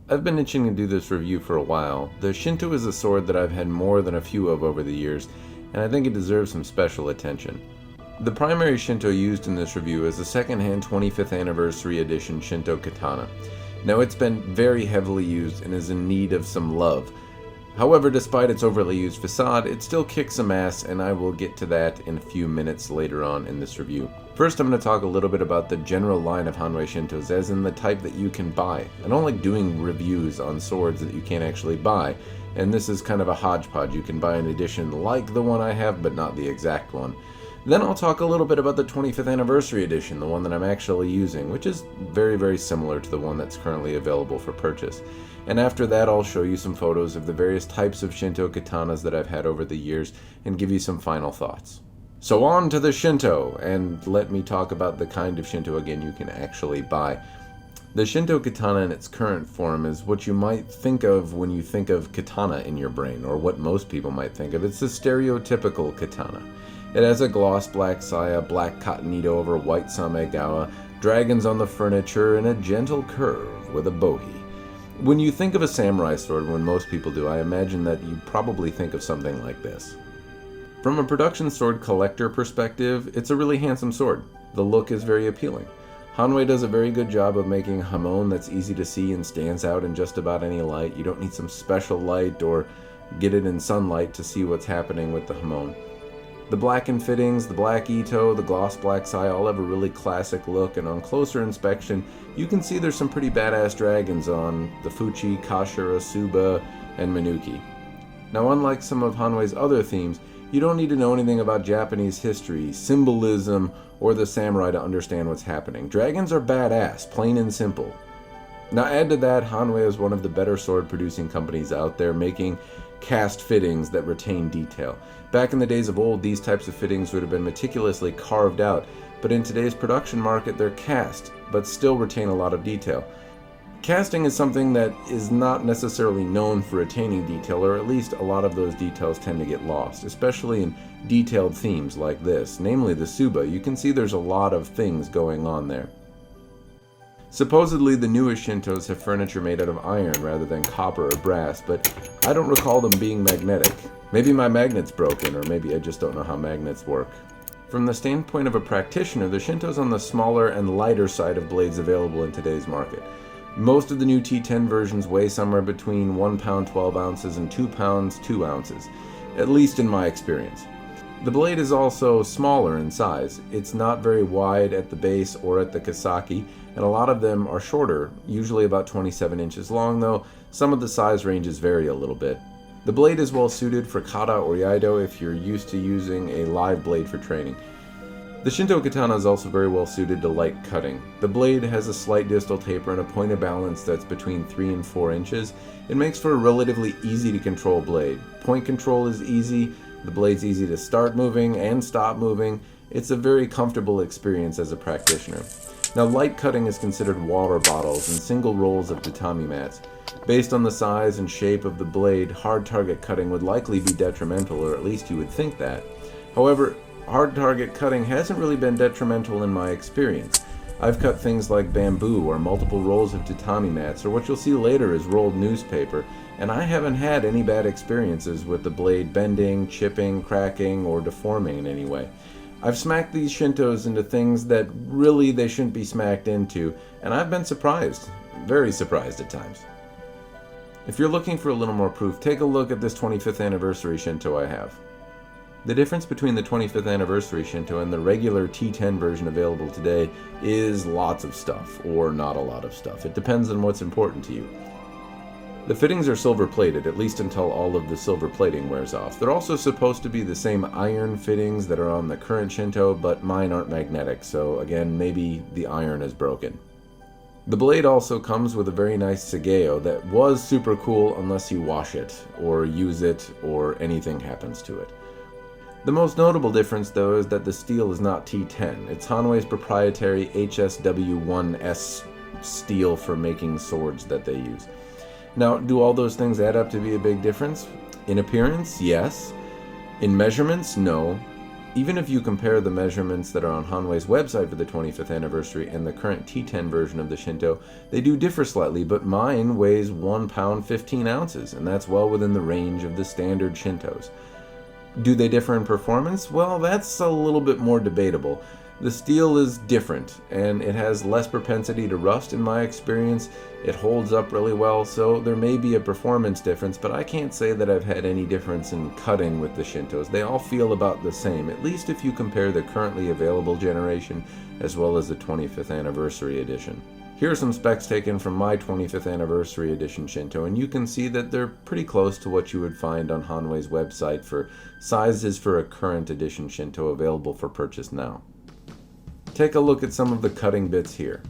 I've been itching to do this review for a while. The Shinto is a sword that I've had more than a few of over the years, and I think it deserves some special attention. The primary Shinto used in this review is the second-hand 25th anniversary edition Shinto Katana. Now, it's been very heavily used and is in need of some love. However, despite its overly used facade, it still kicks some ass, and I will get to that in a few minutes later on in this review. First, I'm going to talk a little bit about the general line of Hanwei Shintos, as in the type that you can buy. I don't like doing reviews on swords that you can't actually buy, and this is kind of a hodgepodge. You can buy an edition like the one I have, but not the exact one. Then I'll talk a little bit about the 25th anniversary edition, the one that I'm actually using, which is very, very similar to the one that's currently available for purchase. And after that, I'll show you some photos of the various types of Shinto katanas that I've had over the years and give you some final thoughts. So on to the Shinto, and let me talk about the kind of Shinto again you can actually buy. The Shinto katana in its current form is what you might think of when you think of katana in your brain, or what most people might think of. It's the stereotypical katana. It has a gloss black saya, black cottonito over white samegawa, dragons on the furniture, and a gentle curve with a bohie. When you think of a samurai sword, when most people do, I imagine that you probably think of something like this. From a production sword collector perspective, it's a really handsome sword. The look is very appealing. Hanwei does a very good job of making a hamon that's easy to see and stands out in just about any light. You don't need some special light or get it in sunlight to see what's happening with the hamon. The blackened fittings, the black ito, the gloss black saya all have a really classic look, and on closer inspection, you can see there's some pretty badass dragons on the Fuchi, Kashira, Suba, and Minuki. Now, unlike some of Hanwei's other themes, you don't need to know anything about Japanese history, symbolism, or the samurai to understand what's happening. Dragons are badass, plain and simple. Now, add to that, Hanwei is one of the better sword producing companies out there, making cast fittings that retain detail. Back in the days of old, these types of fittings would have been meticulously carved out, but in today's production market, they're cast, but still retain a lot of detail. Casting is something that is not necessarily known for retaining detail, or at least a lot of those details tend to get lost, especially in detailed themes like this, namely the Suba. You can see there's a lot of things going on there. Supposedly, the newest Shintos have furniture made out of iron rather than copper or brass, but I don't recall them being magnetic. Maybe my magnet's broken, or maybe I just don't know how magnets work. From the standpoint of a practitioner, the Shinto's on the smaller and lighter side of blades available in today's market. Most of the new T10 versions weigh somewhere between 1 pound 12 ounces and 2 pounds 2 ounces, at least in my experience. The blade is also smaller in size. It's not very wide at the base or at the Kasaki, and a lot of them are shorter, usually about 27 inches long, though some of the size ranges vary a little bit. The blade is well suited for kata or yaido if you're used to using a live blade for training. The Shinto Katana is also very well suited to light cutting. The blade has a slight distal taper and a point of balance that's between 3 and 4 inches. It makes for a relatively easy to control blade. Point control is easy, the blade's easy to start moving and stop moving. It's a very comfortable experience as a practitioner. Now, light cutting is considered water bottles and single rolls of tatami mats. Based on the size and shape of the blade, hard target cutting would likely be detrimental, or at least you would think that. However, hard target cutting hasn't really been detrimental in my experience. I've cut things like bamboo or multiple rolls of tatami mats, or what you'll see later is rolled newspaper, and I haven't had any bad experiences with the blade bending, chipping, cracking, or deforming in any way. I've smacked these Shintos into things that really they shouldn't be smacked into, and I've been surprised, very surprised at times. If you're looking for a little more proof, take a look at this 25th anniversary Shinto I have. The difference between the 25th anniversary Shinto and the regular T10 version available today is lots of stuff, or not a lot of stuff. It depends on what's important to you. The fittings are silver plated, at least until all of the silver plating wears off. They're also supposed to be the same iron fittings that are on the current Shinto, but mine aren't magnetic, so again, maybe the iron is broken. The blade also comes with a very nice sageo that was super cool unless you wash it, or use it, or anything happens to it. The most notable difference, though, is that the steel is not T10. It's Hanwei's proprietary HSW1S steel for making swords that they use. Now, do all those things add up to be a big difference? In appearance, yes. In measurements, no. Even if you compare the measurements that are on Hanwei's website for the 25th anniversary and the current T10 version of the Shinto, they do differ slightly, but mine weighs 1 pound 15 ounces, and that's well within the range of the standard Shintos. Do they differ in performance? Well, that's a little bit more debatable. The steel is different, and it has less propensity to rust in my experience. It holds up really well, so there may be a performance difference, but I can't say that I've had any difference in cutting with the Shintos. They all feel about the same, at least if you compare the currently available generation as well as the 25th anniversary edition. Here are some specs taken from my 25th anniversary edition Shinto, and you can see that they're pretty close to what you would find on Hanwei's website for sizes for a current edition Shinto available for purchase now. Take a look at some of the cutting bits here.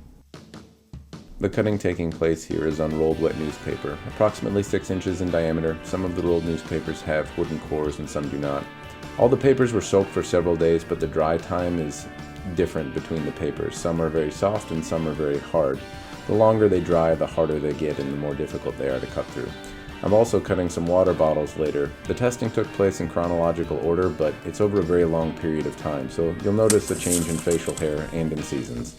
The cutting taking place here is on rolled wet newspaper, approximately 6 inches in diameter. Some of the rolled newspapers have wooden cores and some do not. All the papers were soaked for several days, but the dry time is different between the papers. Some are very soft and some are very hard. The longer they dry, the harder they get and the more difficult they are to cut through. I'm also cutting some water bottles later. The testing took place in chronological order, but it's over a very long period of time, so you'll notice a change in facial hair and in seasons.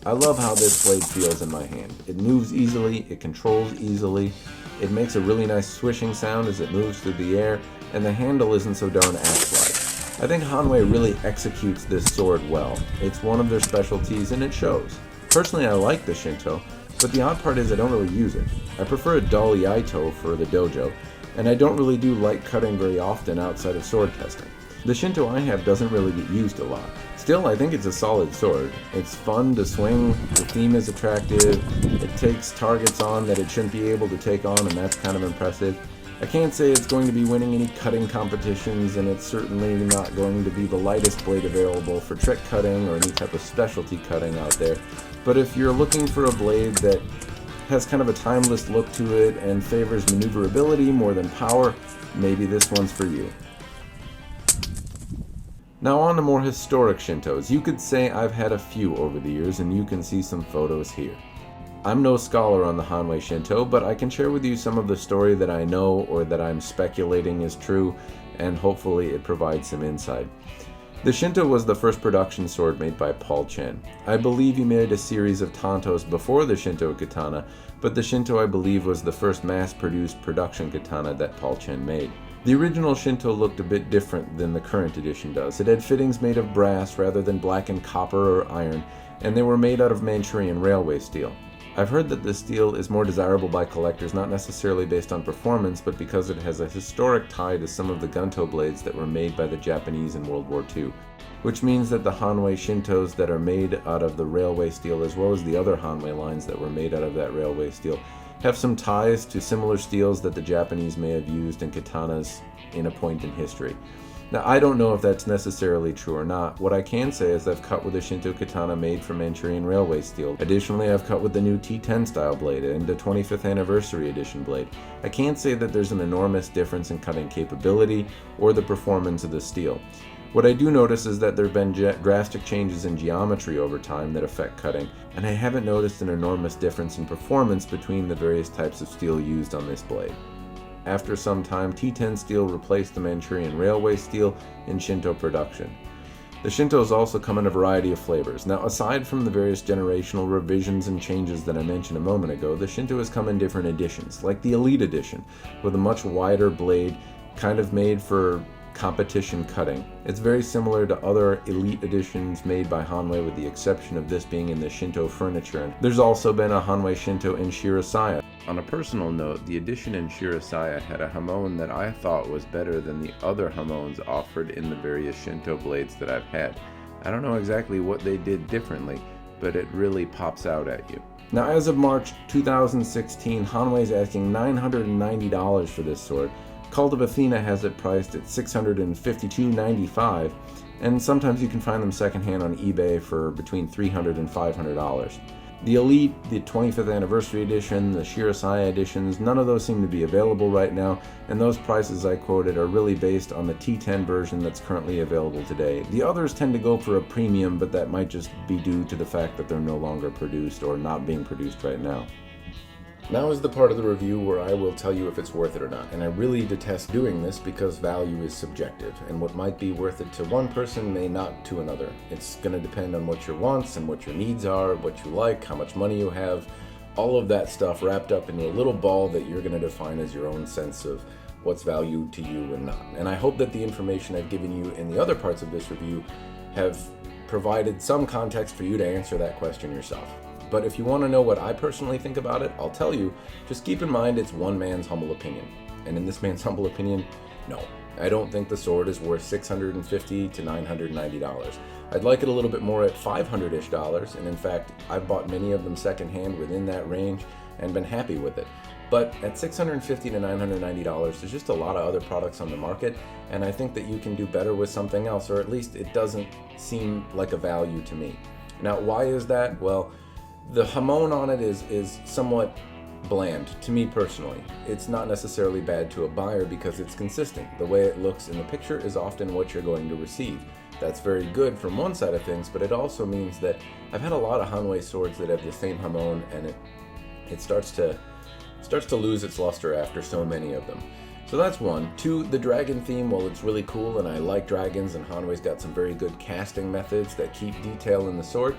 I love how this blade feels in my hand. It moves easily, it controls easily, it makes a really nice swishing sound as it moves through the air, and the handle isn't so darn axe-like. I think Hanwei really executes this sword well. It's one of their specialties and it shows. Personally, I like the Shinto, but the odd part is I don't really use it. I prefer a dull Yaito for the dojo, and I don't really do light cutting very often outside of sword testing. The Shinto I have doesn't really get used a lot. Still, I think it's a solid sword. It's fun to swing, the theme is attractive, it takes targets on that it shouldn't be able to take on, and that's kind of impressive. I can't say it's going to be winning any cutting competitions, and it's certainly not going to be the lightest blade available for trick cutting or any type of specialty cutting out there. But if you're looking for a blade that has kind of a timeless look to it and favors maneuverability more than power, maybe this one's for you. Now on to more historic Shintos. You could say I've had a few over the years, and you can see some photos here. I'm no scholar on the Hanwei Shinto, but I can share with you some of the story that I know or that I'm speculating is true, and hopefully it provides some insight. The Shinto was the first production sword made by Paul Chen. I believe he made a series of tantos before the Shinto Katana, but the Shinto I believe was the first mass-produced production katana that Paul Chen made. The original Shinto looked a bit different than the current edition does. It had fittings made of brass rather than blackened copper or iron, and they were made out of Manchurian railway steel. I've heard that this steel is more desirable by collectors not necessarily based on performance, but because it has a historic tie to some of the gunto blades that were made by the Japanese in World War II, which means that the Hanwei Shintos that are made out of the railway steel, as well as the other Hanwei lines that were made out of that railway steel, have some ties to similar steels that the Japanese may have used in katanas in a point in history. Now, I don't know if that's necessarily true or not. What I can say is I've cut with a Shinto Katana made from Manchurian railway steel. Additionally, I've cut with the new T10 style blade and the 25th anniversary edition blade. I can't say that there's an enormous difference in cutting capability or the performance of the steel. What I do notice is that there have been drastic changes in geometry over time that affect cutting, and I haven't noticed an enormous difference in performance between the various types of steel used on this blade. After some time, T10 steel replaced the Manchurian railway steel in Shinto production. The Shintos also come in a variety of flavors. Now, aside from the various generational revisions and changes that I mentioned a moment ago, the Shinto has come in different editions, like the Elite edition, with a much wider blade, kind of made for competition cutting. It's very similar to other Elite editions made by Hanwei, with the exception of this being in the Shinto furniture. There's also been a Hanwei Shinto in Shirasaya. On a personal note, the edition in Shirasaya had a hamon that I thought was better than the other hamons offered in the various Shinto blades that I've had. I don't know exactly what they did differently, but it really pops out at you. Now, as of March 2016, Hanwei is asking $990 for this sword. Kult of Athena has it priced at $652.95, and sometimes you can find them secondhand on eBay for between $300 and $500. The Elite, the 25th anniversary edition, the Shirasaya editions, none of those seem to be available right now, and those prices I quoted are really based on the T10 version that's currently available today. The others tend to go for a premium, but that might just be due to the fact that they're no longer produced or not being produced right now. Now is the part of the review where I will tell you if it's worth it or not, and I really detest doing this because value is subjective, and what might be worth it to one person may not to another. It's going to depend on what your wants and what your needs are, what you like, how much money you have, all of that stuff wrapped up into a little ball that you're going to define as your own sense of what's valued to you and not. And I hope that the information I've given you in the other parts of this review have provided some context for you to answer that question yourself. But if you want to know what I personally think about it, I'll tell you. Just keep in mind it's one man's humble opinion. And in this man's humble opinion, no. I don't think the sword is worth $650 to $990. I'd like it a little bit more at $500-ish, and in fact, I've bought many of them secondhand within that range and been happy with it. But at $650 to $990, there's just a lot of other products on the market, and I think that you can do better with something else, or at least it doesn't seem like a value to me. Now, why is that? Well, the hamon on it is somewhat bland to me personally. It's not necessarily bad to a buyer because it's consistent. The way it looks in the picture is often what you're going to receive. That's very good from one side of things, but it also means that I've had a lot of Hanwei swords that have the same hamon, and it starts to lose its luster after so many of them. So that's one. Two, the dragon theme, well, it's really cool and I like dragons, and Hanwei's got some very good casting methods that keep detail in the sword.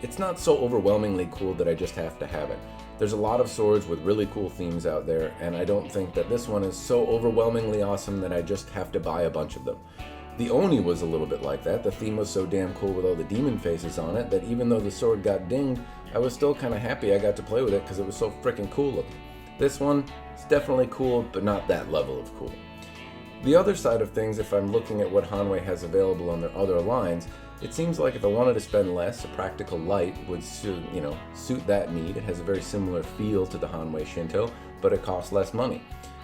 It's not so overwhelmingly cool that I just have to have it. There's a lot of swords with really cool themes out there, and I don't think that this one is so overwhelmingly awesome that I just have to buy a bunch of them. The Oni was a little bit like that. The theme was so damn cool with all the demon faces on it that even though the sword got dinged, I was still kind of happy I got to play with it because it was so freaking cool looking. This one is definitely cool, but not that level of cool. The other side of things, if I'm looking at what Hanwei has available on their other lines, it seems like if I wanted to spend less, a practical light would suit that need. It has a very similar feel to the Hanwei Shinto, but it costs less money.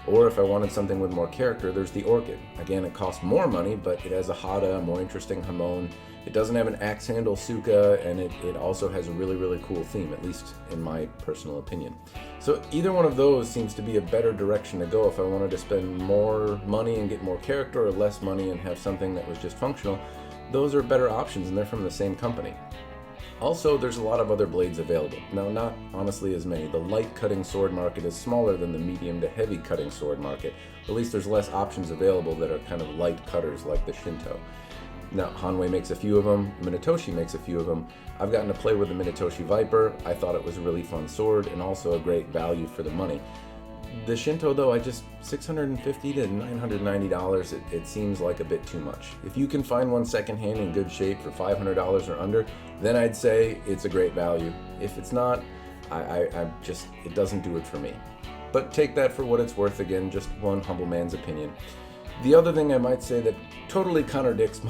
Or if I wanted something with more character, there's the Orchid. Again, it costs more money, but it has a hada, a more interesting hamon. It doesn't have an axe handle suka, and it also has a really, really cool theme, at least in my personal opinion. So either one of those seems to be a better direction to go if I wanted to spend more money and get more character, or less money and have something that was just functional. Those are better options, and they're from the same company. Also, there's a lot of other blades available. Now, not honestly as many. The light cutting sword market is smaller than the medium to heavy cutting sword market. At least there's less options available that are kind of light cutters like the Shinto. Now, Hanwei makes a few of them, Minatoshi makes a few of them. I've gotten to play with the Minatoshi Viper. I thought it was a really fun sword and also a great value for the money. The Shinto, though, $650 to $990, it seems like a bit too much. If you can find one secondhand in good shape for $500 or under, then I'd say it's a great value. If it's not, it doesn't do it for me. But take that for what it's worth. Again, just one humble man's opinion. The other thing I might say that totally contradicts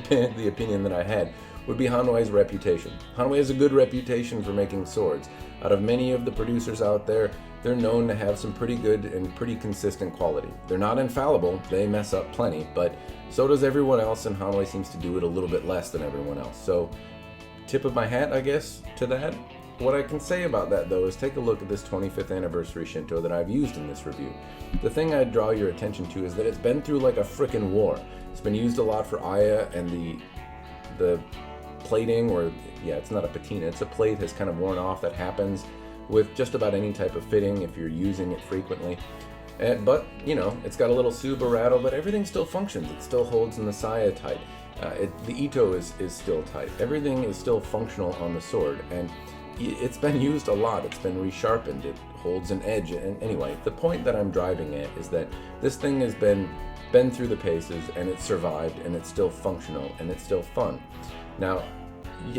the opinion that I had would be Hanwei's reputation. Hanwei has a good reputation for making swords. Out of many of the producers out there, they're known to have some pretty good and pretty consistent quality. They're not infallible, they mess up plenty, but so does everyone else, and Hanwei seems to do it a little bit less than everyone else. So, tip of my hat, I guess, to that. What I can say about that, though, is take a look at this 25th anniversary Shinto that I've used in this review. The thing I'd draw your attention to is that it's been through like a frickin' war. It's been used a lot for Aya, and the plating, or it's not a patina, it's a plate, has kind of worn off. That happens with just about any type of fitting if you're using it frequently. But, it's got a little Suba rattle, but everything still functions. It still holds in the saya tight. The Ito is still tight. Everything is still functional on the sword, and it's been used a lot. It's been resharpened. It holds an edge. And anyway, the point that I'm driving at is that this thing has been through the paces, and it's survived, and it's still functional, and it's still fun. Now,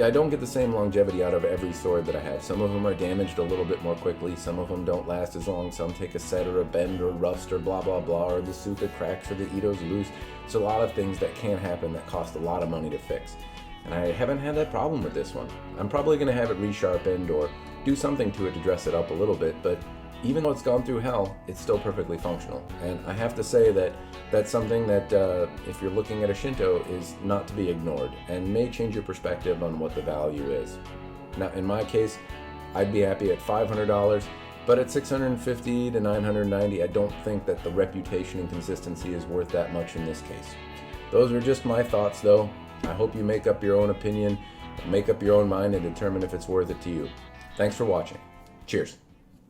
I don't get the same longevity out of every sword that I have. Some of them are damaged a little bit more quickly. Some of them don't last as long. Some take a set or a bend or rust or blah, blah, blah, or the suka cracks or the Ito's loose. It's a lot of things that can happen that cost a lot of money to fix. And I haven't had that problem with this one. I'm probably going to have it resharpened or do something to it to dress it up a little bit, but even though it's gone through hell, it's still perfectly functional. And I have to say that that's something that, if you're looking at a Shinto, is not to be ignored and may change your perspective on what the value is. Now, in my case, I'd be happy at $500, but at $650 to $990, I don't think that the reputation and consistency is worth that much in this case. Those are just my thoughts, though. I hope you make up your own opinion, make up your own mind, and determine if it's worth it to you. Thanks for watching. Cheers.